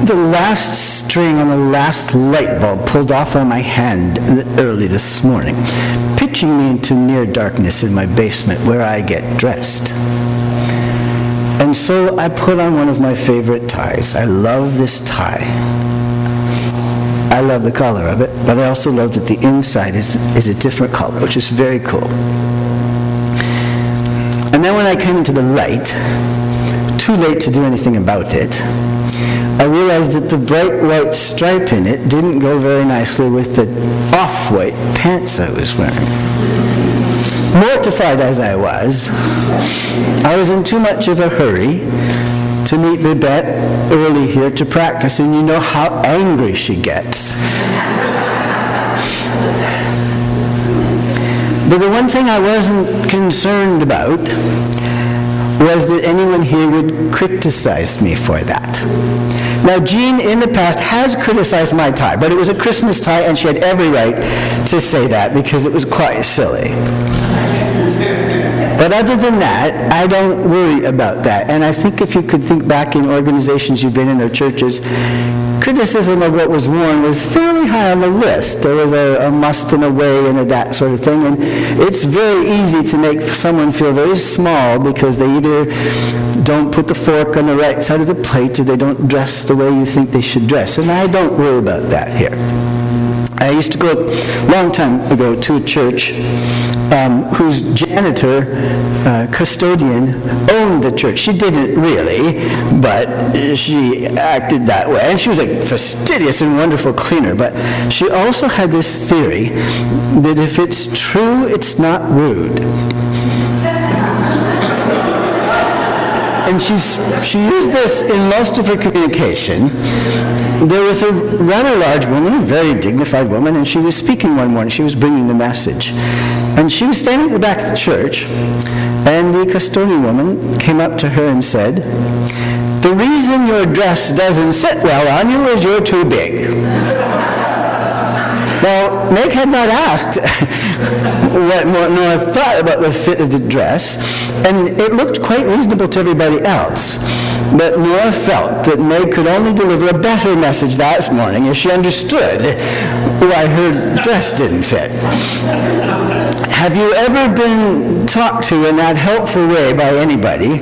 the last string on the last light bulb pulled off on my hand early this morning, pitching me into near darkness in my basement where I get dressed. And so I put on one of my favorite ties. I love this tie. I love the color of it, but I also love that the inside is a different color, which is very cool. And then when I came into the light, too late to do anything about it, I realized that the bright white stripe in it didn't go very nicely with the off-white pants I was wearing. Mortified as I was in too much of a hurry to meet Babette early here to practice, and you know how angry she gets. But the one thing I wasn't concerned about was that anyone here would criticize me for that. Now, Jean, in the past, has criticized my tie, but it was a Christmas tie, and she had every right to say that because it was quite silly. But other than that, I don't worry about that. And I think if you could think back in organizations you've been in or churches, criticism of what was worn was fairly high on the list. There was a must and a way and a that sort of thing. And it's very easy to make someone feel very small because they either don't put the fork on the right side of the plate or they don't dress the way you think they should dress. And I don't worry about that here. I used to go a long time ago to a church whose janitor, custodian, owned the church. She didn't really, but she acted that way. And she was a fastidious and wonderful cleaner. But she also had this theory that if it's true, it's not rude. And she used this in most of her communication. There was a rather large woman, a very dignified woman, and she was speaking one morning. She was bringing the message. And she was standing at the back of the church, and the custodian woman came up to her and said, "The reason your dress doesn't sit well on you is you're too big." Now, Meg had not asked what Nora thought about the fit of the dress, and it looked quite reasonable to everybody else. But Nora felt that Meg could only deliver a better message that morning if she understood why her dress didn't fit. Have you ever been talked to in that helpful way by anybody?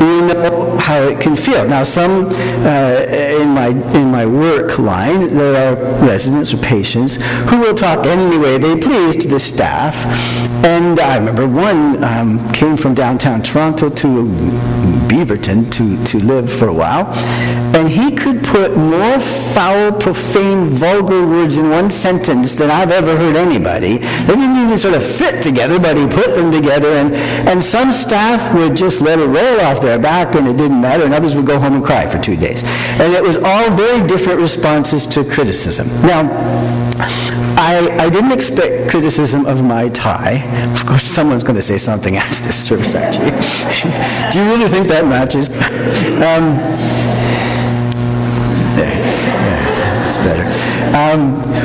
You know how it can feel. Now, some in my work line, there are residents or patients who will talk any way they please to the staff. And I remember one came from downtown Toronto to Beaverton to live for a while, and he could put more foul, profane, vulgar words in one sentence than I've ever heard anybody. They didn't even sort of fit together, but he put them together, and some staff would just let it roll off their back and it didn't matter, and others would go home and cry for 2 days. And it was all very different responses to criticism. Now, I didn't expect criticism of my tie. Of course, someone's going to say something after this service, actually. Do you really think that matches? It's better.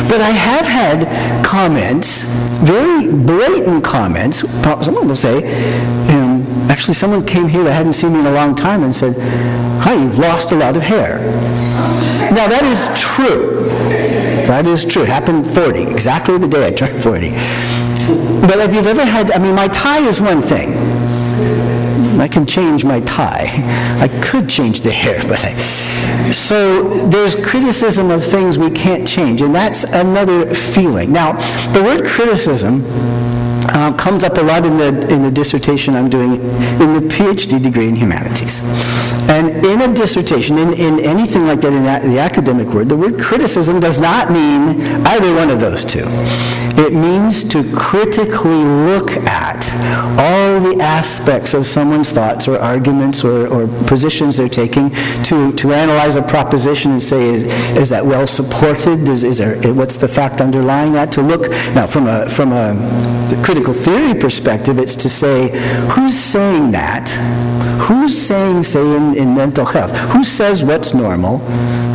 But I have had comments, very blatant comments. Someone will say, actually someone came here that hadn't seen me in a long time and said, "Hi, you've lost a lot of hair." Now, that is true. That is true. It happened 40, exactly the day I turned 40. But if you've ever had, my tie is one thing. I can change my tie. I could change the hair, but so there's criticism of things we can't change, and that's another feeling. Now, the word criticism comes up a lot in the dissertation I'm doing in the PhD degree in humanities. And in a dissertation, in anything like that in the academic word, the word criticism does not mean either one of those two. It means to critically look at all the aspects of someone's thoughts or arguments or positions they're taking, to analyze a proposition and say, is that well supported? What's the fact underlying that? To look, now from a critical theory perspective, it's to say, who's saying that? Who's saying, say, in mental health? Who says what's normal?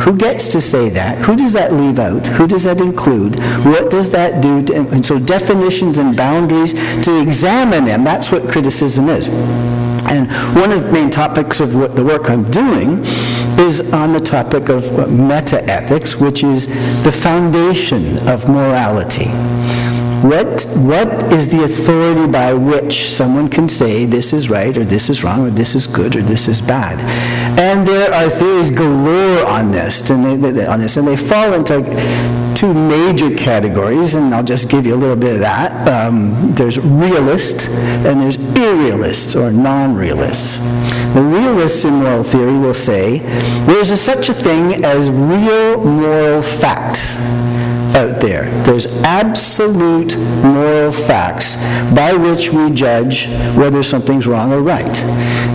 Who gets to say that? Who does that leave out? Who does that include? What does that do? And so definitions and boundaries, to examine them, that's what criticism is. And one of the main topics of the work I'm doing is on the topic of meta-ethics, which is the foundation of morality. What is the authority by which someone can say this is right, or this is wrong, or this is good, or this is bad? And there are theories galore on this, and they fall into two major categories, and I'll just give you a little bit of that. There's realist, and there's irrealists, or non-realists. The realists in moral theory will say there's such a thing as real moral facts out there. There's absolute moral facts by which we judge whether something's wrong or right.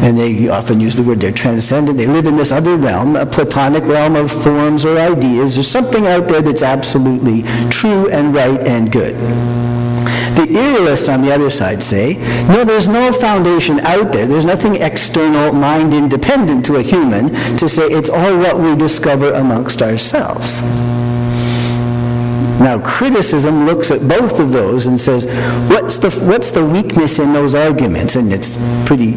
And they often use the word they're transcendent. They live in this other realm, a Platonic realm of forms or ideas. There's something out there that's absolutely true and right and good. The irrealists on the other side say, no, there's no foundation out there. There's nothing external, mind independent to a human to say it's all what we discover amongst ourselves. Now, criticism looks at both of those and says, what's the weakness in those arguments? And it's pretty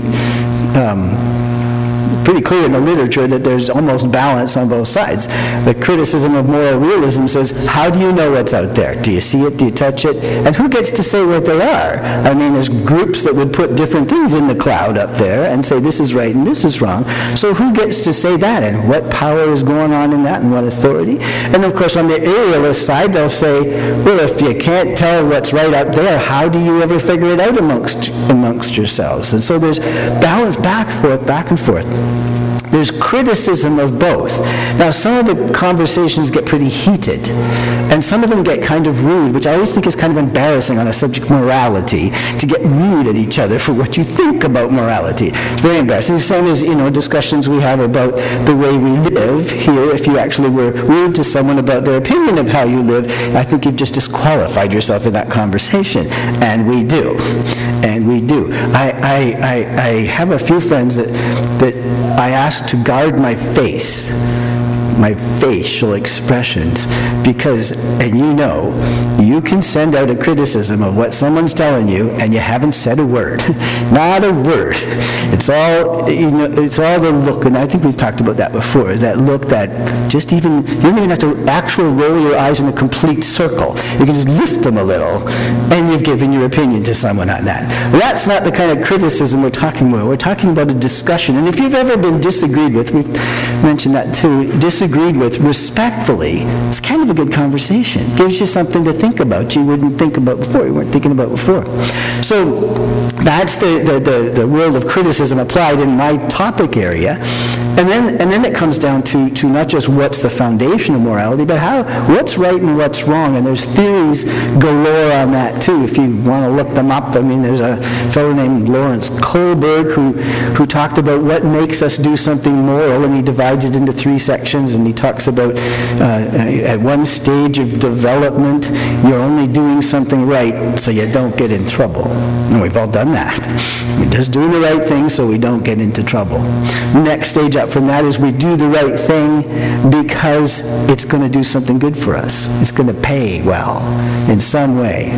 clear in the literature that there's almost balance on both sides. The criticism of moral realism says, how do you know what's out there? Do you see it? Do you touch it? And who gets to say what they are? I mean, there's groups that would put different things in the cloud up there and say this is right and this is wrong. So who gets to say that? And what power is going on in that and what authority? And of course, on the irrealist side, they'll say, well, if you can't tell what's right up there, how do you ever figure it out amongst yourselves? And so there's balance back and forth. There's criticism of both. Now, some of the conversations get pretty heated, and some of them get kind of rude, which I always think is kind of embarrassing on a subject of morality, to get rude at each other for what you think about morality. It's very embarrassing. The same as, discussions we have about the way we live here. If you actually were rude to someone about their opinion of how you live, I think you've just disqualified yourself in that conversation. And we do. And we do. I have a few friends that I ask to guard my face, my facial expressions, because, and you can send out a criticism of what someone's telling you, and you haven't said a word. Not a word. It's all, it's all the look, and I think we've talked about that before, is that look that just you don't even have to actually roll your eyes in a complete circle. You can just lift them a little, and you've given your opinion to someone on that. Well, that's not the kind of criticism we're talking about. We're talking about a discussion, and if you've ever been disagreed with, we've mentioned that too, disagreed with respectfully, it's kind of a good conversation. It gives you something to think about you wouldn't think about before, you weren't thinking about before. So that's the world of criticism applied in my topic area. And then it comes down to not just what's the foundation of morality, but what's right and what's wrong. And there's theories galore on that too, if you want to look them up. I mean, there's a fellow named Lawrence Kohlberg who talked about what makes us do something moral, and he divides it into 3 sections, and he talks about at one stage of development, you're only doing something right so you don't get in trouble. And we've all done that. We're just doing the right thing so we don't get into trouble. The next stage up from that is we do the right thing because it's going to do something good for us. It's going to pay well in some way,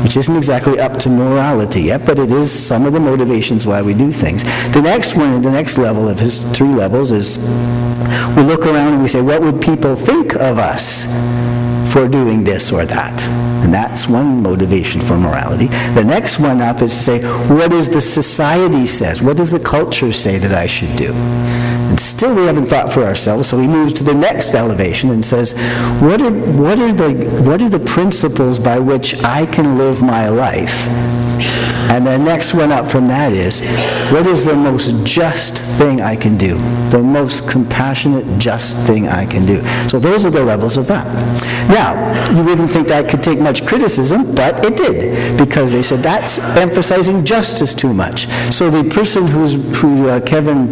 which isn't exactly up to morality yet, but it is some of the motivations why we do things. The next one, the next level of his 3 levels is we look around and we say, what would people think of us for doing this or that? And that's one motivation for morality. The next one up is to say, what does the society says? What does the culture say that I should do? And still we haven't thought for ourselves, so he moves to the next elevation and says, what are the principles by which I can live my life? And the next one up from that is, what is the most just thing I can do? The most compassionate, just thing I can do. So those are the levels of that. Now, you wouldn't think that could take much criticism, but it did, because they said that's emphasizing justice too much. So the person who Kevin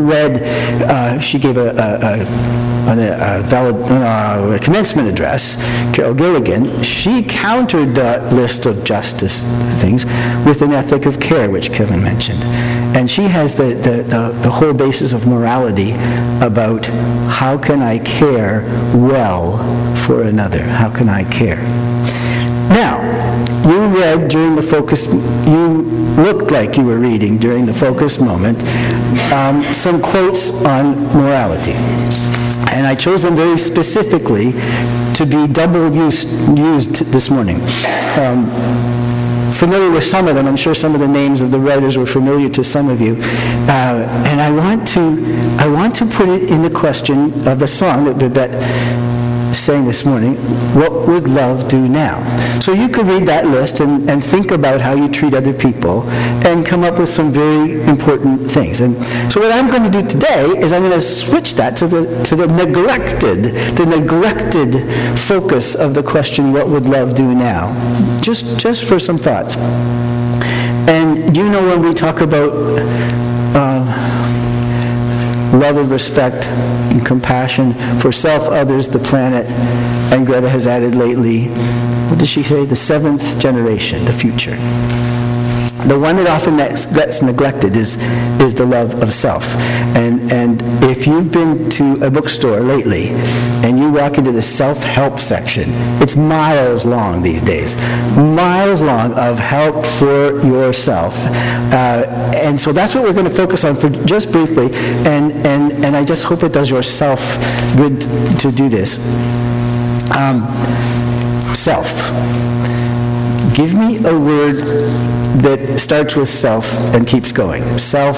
read, she gave a valid commencement address, Carol Gilligan, she countered the list of justice things with an ethic of care, which Kevin mentioned. And she has the whole basis of morality about how can I care well for another? How can I care? Now, you read during the focus, you looked like you were reading during the focus moment, some quotes on morality. And I chose them very specifically to be double used this morning. Familiar with some of them. I'm sure some of the names of the writers were familiar to some of you. And I want to put it in the question of the song that Babette sang this morning, what would love do now? So you could read that list and think about how you treat other people and come up with some very important things. And so what I'm going to do today is I'm going to switch that to the neglected focus of the question, what would love do now? Just for some thoughts. And you know when we talk about love and respect and compassion for self, others, the planet, and Greta has added lately, what does she say? The seventh generation, the future. The one that often gets neglected is the love of self. And if you've been to a bookstore lately and you walk into the self-help section, it's miles long these days. Miles long of help for yourself. And so that's what we're going to focus on for just briefly. And I just hope it does yourself good to do this. Self. Give me a word that starts with self and keeps going. Self.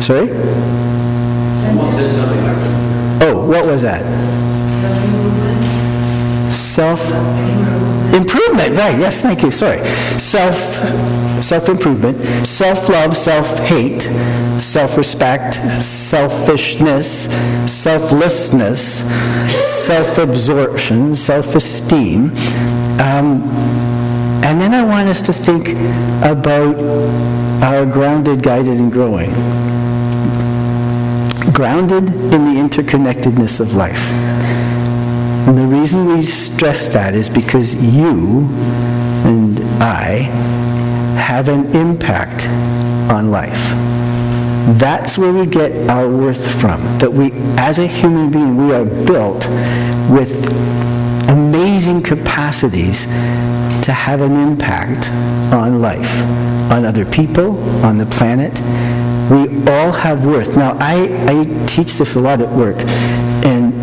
Sorry? Oh, what was that? Self-improvement. Right, yes, thank you. Sorry. Self-improvement, self-love, self-hate, self-respect, selfishness, selflessness, self-absorption, self-esteem. And then I want us to think about our grounded, guided, and growing. Grounded in the interconnectedness of life. And the reason we stress that is because you and I have an impact on life. That's where we get our worth from. That we, as a human being, we are built with amazing capacities to have an impact on life, on other people, on the planet. We all have worth. Now, I teach this a lot at work, and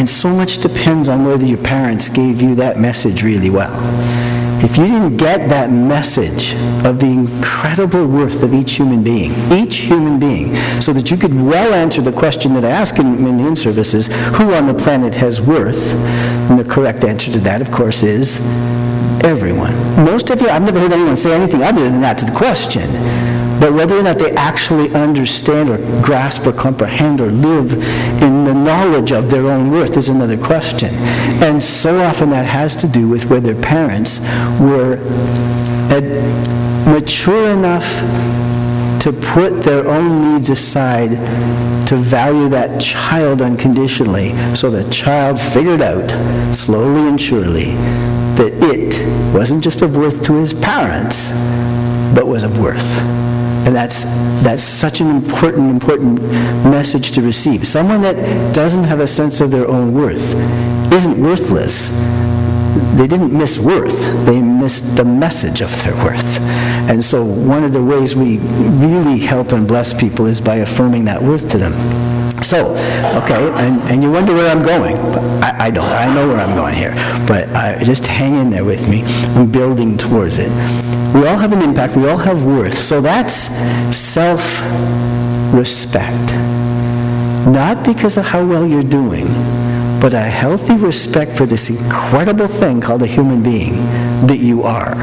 so much depends on whether your parents gave you that message really well. If you didn't get that message of the incredible worth of each human being, so that you could well answer the question that I ask in the in-services, who on the planet has worth? And the correct answer to that, of course, is everyone. Most of you, I've never heard anyone say anything other than that to the question. But whether or not they actually understand or grasp or comprehend or live in the knowledge of their own worth is another question. And so often that has to do with whether parents were mature enough to put their own needs aside to value that child unconditionally, so the child figured out, slowly and surely, that it wasn't just of worth to his parents, but was of worth. And that's such an important message to receive. Someone that doesn't have a sense of their own worth isn't worthless. They didn't miss worth. They missed the message of their worth. And so one of the ways we really help and bless people is by affirming that worth to them. So, okay, and you wonder where I'm going. I don't. I know where I'm going here. But just hang in there with me. I'm building towards it. We all have an impact. We all have worth. So that's self-respect. Not because of how well you're doing, but a healthy respect for this incredible thing called a human being that you are.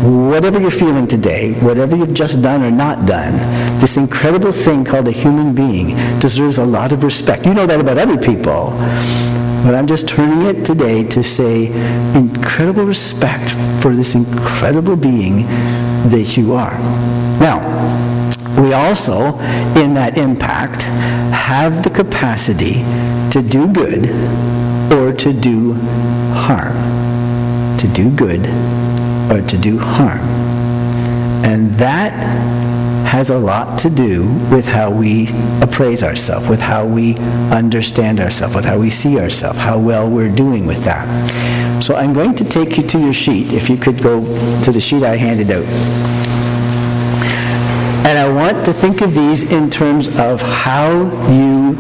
Whatever you're feeling today, whatever you've just done or not done, this incredible thing called a human being deserves a lot of respect. You know that about other people. But I'm just turning it today to say incredible respect for this incredible being that you are. Now, we also, in that impact, have the capacity to do good or to do harm. To do good or to do harm. And that has a lot to do with how we appraise ourselves, with how we understand ourselves, with how we see ourselves, how well we're doing with that. So I'm going to take you to your sheet, if you could go to the sheet I handed out. And I want to think of these in terms of how you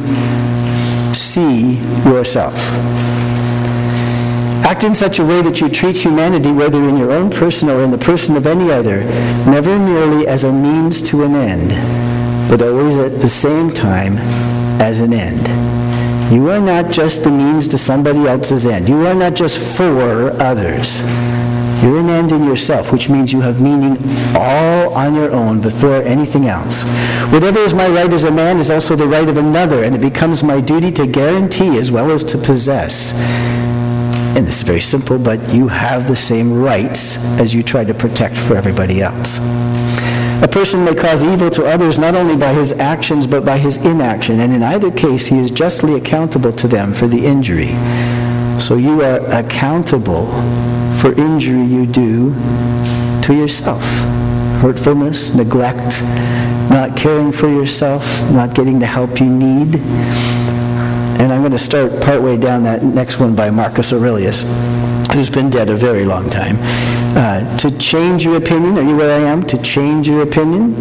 see yourself. Act in such a way that you treat humanity, whether in your own person or in the person of any other, never merely as a means to an end, but always at the same time as an end. You are not just the means to somebody else's end. You are not just for others. You're an end in yourself, which means you have meaning all on your own before anything else. Whatever is my right as a man is also the right of another, and it becomes my duty to guarantee as well as to possess. And this is very simple, but you have the same rights as you try to protect for everybody else. A person may cause evil to others not only by his actions but by his inaction, and in either case he is justly accountable to them for the injury. So you are accountable for injury you do to yourself. Hurtfulness, neglect, not caring for yourself, not getting the help you need. And I'm going to start partway down that next one by Marcus Aurelius, who's been dead a very long time. To change your opinion, are you where I am? To change your opinion?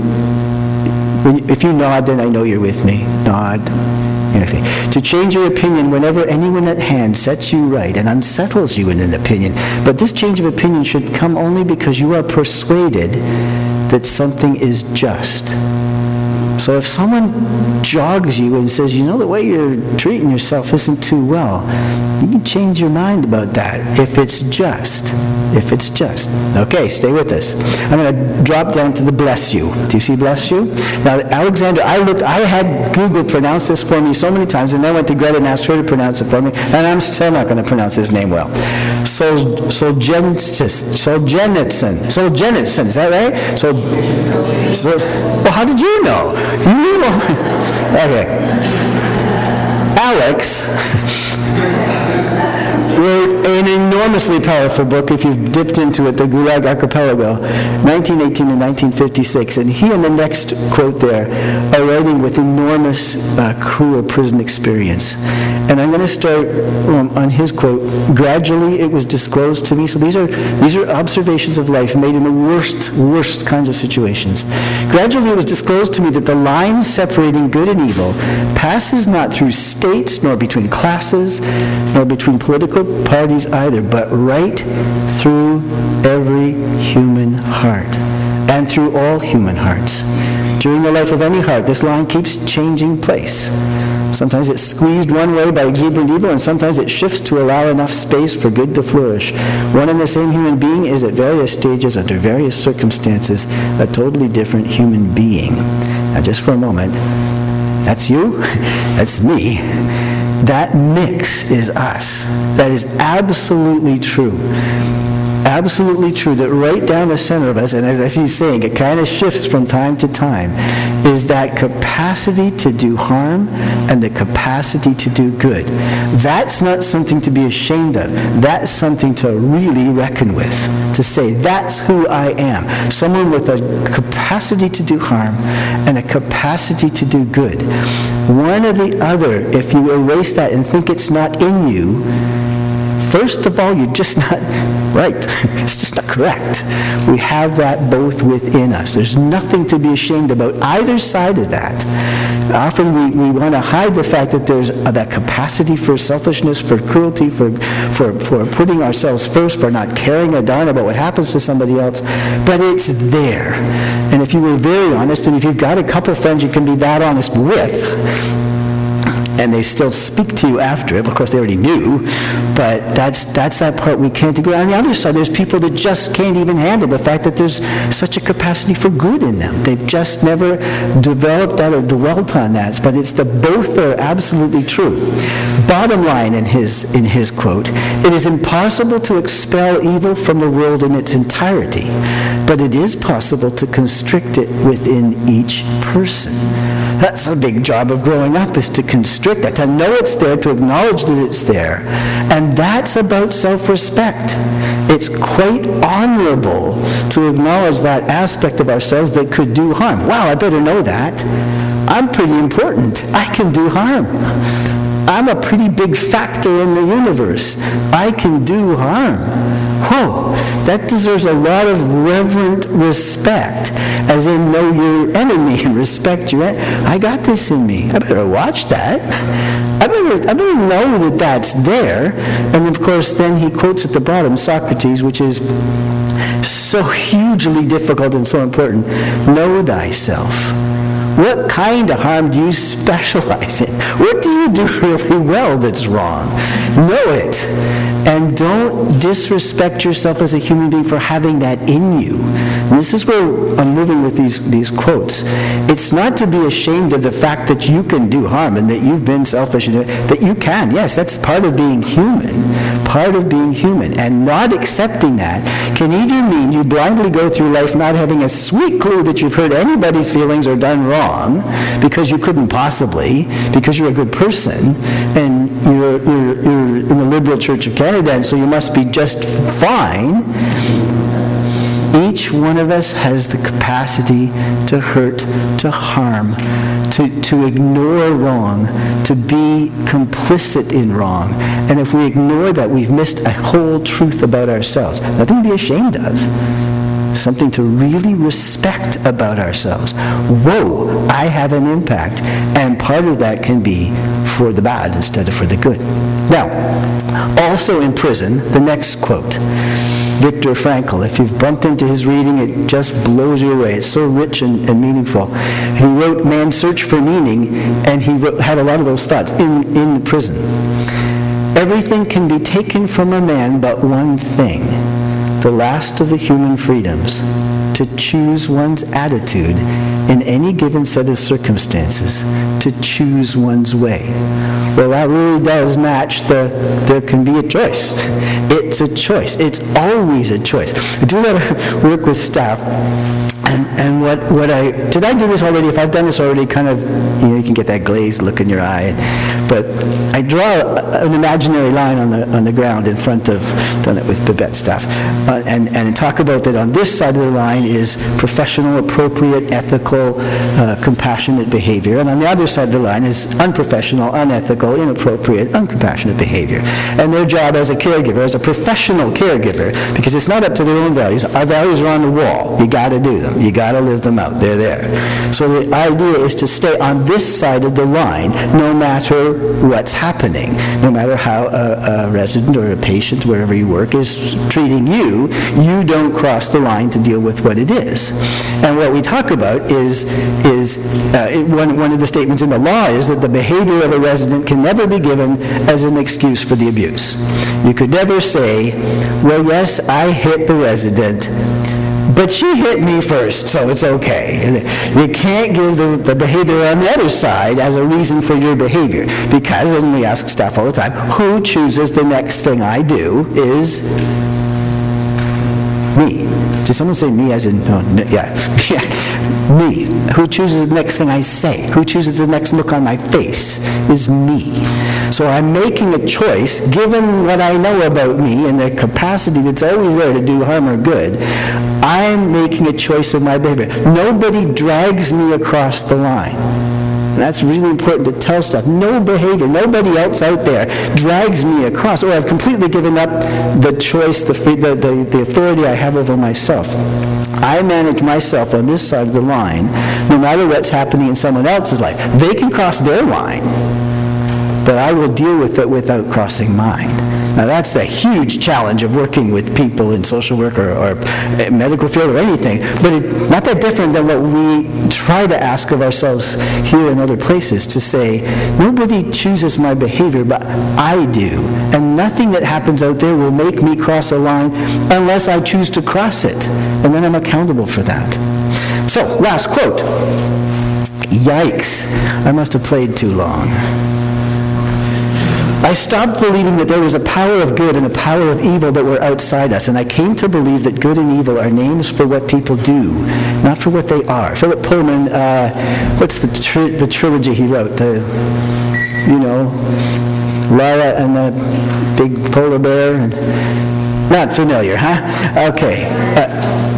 If you nod, then I know you're with me. Nod. To change your opinion whenever anyone at hand sets you right and unsettles you in an opinion. But this change of opinion should come only because you are persuaded that something is just. So if someone jogs you and says, you know, the way you're treating yourself isn't too well, you can change your mind about that if it's just. If it's just. Okay, stay with us. I'm going to drop down to the bless you. Do you see bless you? Now, Alexander, I had Google pronounce this for me so many times, and then I went to Greta and asked her to pronounce it for me, and I'm still not going to pronounce his name well. Solzhenitsyn, is that right? Well, how did you know? You knew. Okay. Alex wrote an enormously powerful book, if you've dipped into it, The Gulag Archipelago, 1918 and 1956. And he and the next quote there are writing with enormous, cruel prison experience. And I'm going to start on his quote. Gradually it was disclosed to me. So these are observations of life made in the worst kinds of situations. Gradually it was disclosed to me that the line separating good and evil passes not through states, nor between classes, nor between political parties either, but right through every human heart and through all human hearts. During the life of any heart, this line keeps changing place. Sometimes it's squeezed one way by exuberant evil, and sometimes it shifts to allow enough space for good to flourish. One and the same human being is at various stages, under various circumstances, a totally different human being. Now just for a moment, that's you, that's me. That mix is us. That is absolutely true. Absolutely true, that right down the center of us, and as he's saying, it kind of shifts from time to time, is that capacity to do harm and the capacity to do good. That's not something to be ashamed of. That's something to really reckon with. To say, that's who I am. Someone with a capacity to do harm and a capacity to do good. One or the other, if you erase that and think it's not in you, first of all, you're just not right. It's just not correct. We have that both within us. There's nothing to be ashamed about either side of that. Often we want to hide the fact that there's that capacity for selfishness, for cruelty, for putting ourselves first, for not caring a darn about what happens to somebody else. But it's there. And if you were very honest, and if you've got a couple friends you can be that honest with, and they still speak to you after it. Of course, they already knew, but that's that part we can't agree. On the other side, there's people that just can't even handle the fact that there's such a capacity for good in them. They've just never developed that or dwelt on that. But it's the both are absolutely true. Bottom line in his quote, it is impossible to expel evil from the world in its entirety, but it is possible to constrict it within each person. That's the big job of growing up, is to constrict that, to know it's there, to acknowledge that it's there. And that's about self-respect. It's quite honorable to acknowledge that aspect of ourselves that could do harm. Wow, I better know that. I'm pretty important. I can do harm. I'm a pretty big factor in the universe. I can do harm. Whoa, that deserves a lot of reverent respect, as in know your enemy and respect your enemy. I got this in me. I better watch that. I better know that that's there. And of course, then he quotes at the bottom Socrates, which is so hugely difficult and so important. Know thyself. What kind of harm do you specialize in? What do you do really well that's wrong? Know it. And don't disrespect yourself as a human being for having that in you. And this is where I'm moving with these quotes. It's not to be ashamed of the fact that you can do harm and that you've been selfish, and that you can. Yes, that's part of being human. Part of being human. And not accepting that can either mean you blindly go through life not having a sweet clue that you've hurt anybody's feelings or done wrong, because you couldn't possibly, because you're a good person, and you're in the liberal Church of Canada, and so you must be just fine. Each one of us has the capacity to hurt, to harm, to ignore wrong, to be complicit in wrong. And if we ignore that, we've missed a whole truth about ourselves. Nothing to be ashamed of. Something to really respect about ourselves. Whoa, I have an impact. And part of that can be for the bad instead of for the good. Now, also in prison, the next quote. Viktor Frankl, if you've bumped into his reading, it just blows you away. It's so rich and meaningful. He wrote Man's Search for Meaning, and he had a lot of those thoughts in prison. Everything can be taken from a man but one thing, the last of the human freedoms, to choose one's attitude in any given set of circumstances, to choose one's way. Well, that really does match there can be a choice. It's a choice. It's always a choice. I do a lot of work with staff, and did I do this already? If I've done this already, kind of, you can get that glazed look in your eye. But I draw an imaginary line on the ground in front of, done it with Babette staff, and talk about that on this side of the line is professional, appropriate, ethical, compassionate behavior, and on the other side of the line is unprofessional, unethical, inappropriate, uncompassionate behavior. And their job as a caregiver, as a professional caregiver, because it's not up to their own values. Our values are on the wall. You got to do them. You got to live them out. They're there. So the idea is to stay on this side of the line, no matter what's happening, no matter how a resident or a patient, wherever you work, is treating you. You don't cross the line to deal with what it is. And what we talk about is one of the statements in the law is that the behavior of a resident can never be given as an excuse for the abuse. You could never say, well, yes, I hit the resident, but she hit me first, so it's okay. You can't give the behavior on the other side as a reason for your behavior. Because, and we ask staff all the time, who chooses the next thing I do is me. Did someone say me as in, me. Who chooses the next thing I say? Who chooses the next look on my face is me. So I'm making a choice, given what I know about me and the capacity that's always there to do harm or good. I'm making a choice of my behavior. Nobody drags me across the line. And that's really important to tell stuff. No behavior, nobody else out there drags me across, or I've completely given up the choice, the authority I have over myself. I manage myself on this side of the line, no matter what's happening in someone else's life. They can cross their line, but I will deal with it without crossing mine. Now that's the huge challenge of working with people in social work or medical field or anything, but it's not that different than what we try to ask of ourselves here and other places, to say, nobody chooses my behavior, but I do. And nothing that happens out there will make me cross a line unless I choose to cross it. And then I'm accountable for that. So, last quote. Yikes, I must have played too long. I stopped believing that there was a power of good and a power of evil that were outside us, and I came to believe that good and evil are names for what people do, not for what they are. Philip Pullman, what's the trilogy he wrote? Lara and the big polar bear. Not familiar, huh? Okay.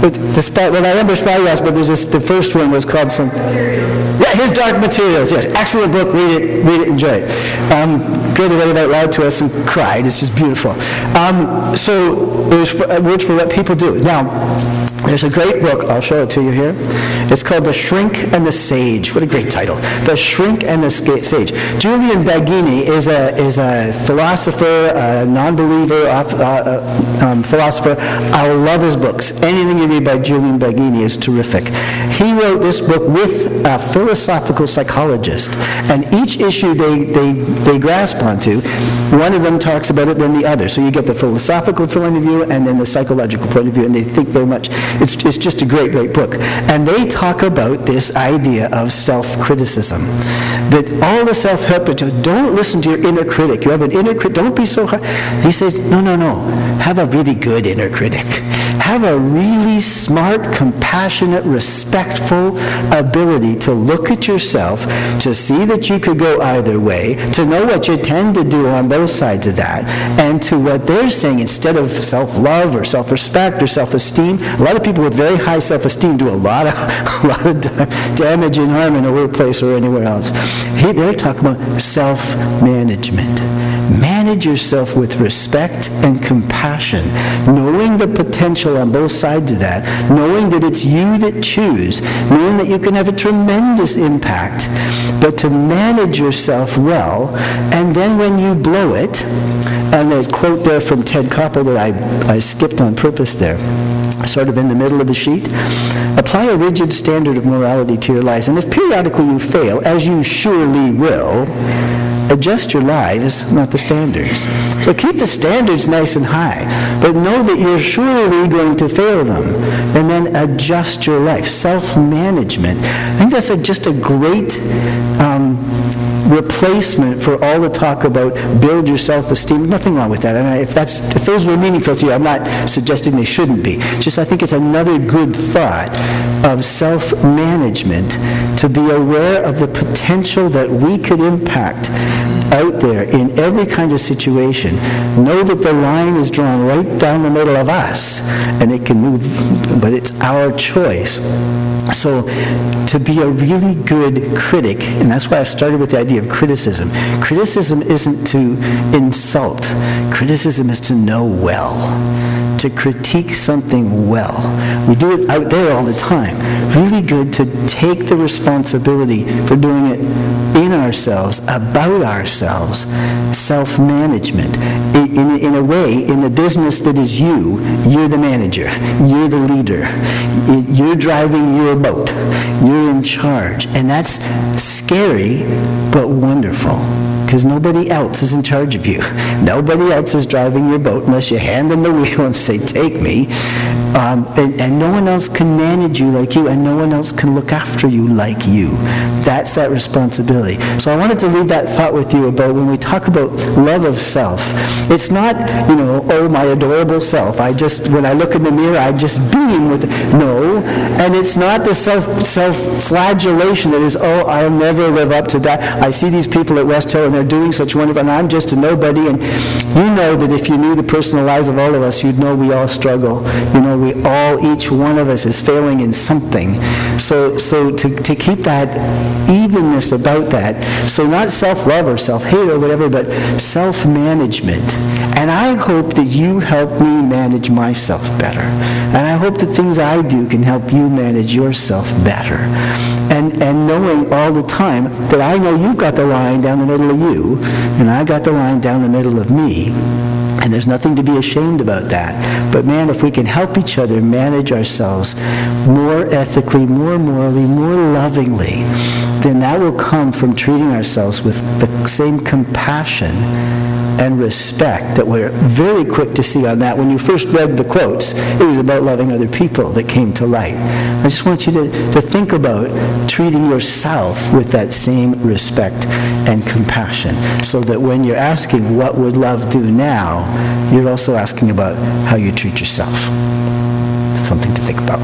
Well, I remember Spyglass, but the first one was called some... Yeah, His Dark Materials, yes. Excellent book. Read it, enjoy it. Great, read it out loud to us and cried. It's just beautiful. So it was words for what people do. Now, there's a great book. I'll show it to you here. It's called The Shrink and the Sage. What a great title. The Shrink and the Sage. Julian Baggini is a philosopher, a non-believer philosopher. I love his books. Anything you read by Julian Baggini is terrific. He wrote this book with a philosophical psychologist. And each issue they grasp onto, one of them talks about it than the other. So you get the philosophical point of view and then the psychological point of view, and they think very much. It's just a great, great book. And they talk about this idea of self-criticism. That all the self-help, don't listen to your inner critic. You have an inner critic, don't be so hard. He says, no. Have a really good inner critic. Have a really smart, compassionate, respectful ability to look at yourself, to see that you could go either way, to know what you tend to do on both sides of that, and to what they're saying, instead of self-love or self-respect or self-esteem, a lot of people with very high self-esteem do a lot of damage and harm in a workplace or anywhere else. They're talking about self-management. Manage yourself with respect and compassion, knowing the potential on both sides of that, knowing that it's you that choose, knowing that you can have a tremendous impact, but to manage yourself well, and then when you blow it, and the quote there from Ted Koppel that I skipped on purpose there, sort of in the middle of the sheet, apply a rigid standard of morality to your lives, and if periodically you fail, as you surely will, adjust your lives, not the standards. So keep the standards nice and high, but know that you're surely going to fail them, and then adjust your life. Self-management. I think that's just a great replacement for all the talk about build your self-esteem. Nothing wrong with that. And if those were meaningful to you, I'm not suggesting they shouldn't be. Just I think it's another good thought of self-management, to be aware of the potential that we could impact out there in every kind of situation. Know that the line is drawn right down the middle of us, and it can move, but it's our choice. So to be a really good critic, and that's why I started with the idea of criticism. Criticism isn't to insult. Criticism is to know well, to critique something well. We do it out there all the time. Really good to take the responsibility for doing it in ourselves, about ourselves. Self-management. In a way, in the business that is you're the manager. You're the leader. You're driving your boat. You're in charge. And that's scary, but wonderful. Because nobody else is in charge of you. Nobody else is driving your boat unless you hand them the wheel and say, take me. And no one else can manage you like you, and no one else can look after you like you. That's that responsibility. So I wanted to leave that thought with you about when we talk about love of self. It's not, oh, my adorable self. When I look in the mirror, I just beam with it. No. And it's not the self-flagellation that is, oh, I'll never live up to that. I see these people at West Hill and they're doing such wonderful, and I'm just a nobody. And you know that if you knew the personal lives of all of us, you'd know we all struggle. Each one of us is failing in something. So to keep that evenness about that, so not self-love or self-hate or whatever, but self-management. And I hope that you help me manage myself better. And I hope that things I do can help you manage yourself better. And knowing all the time that I know you've got the line down the middle of you, and I got the line down the middle of me. And there's nothing to be ashamed about that. But man, if we can help each other manage ourselves more ethically, more morally, more lovingly, then that will come from treating ourselves with the same compassion and respect that we're very quick to see on that. When you first read the quotes, it was about loving other people that came to light. I just want you to think about treating yourself with that same respect and compassion, so that when you're asking what would love do now, you're also asking about how you treat yourself. Something to think about.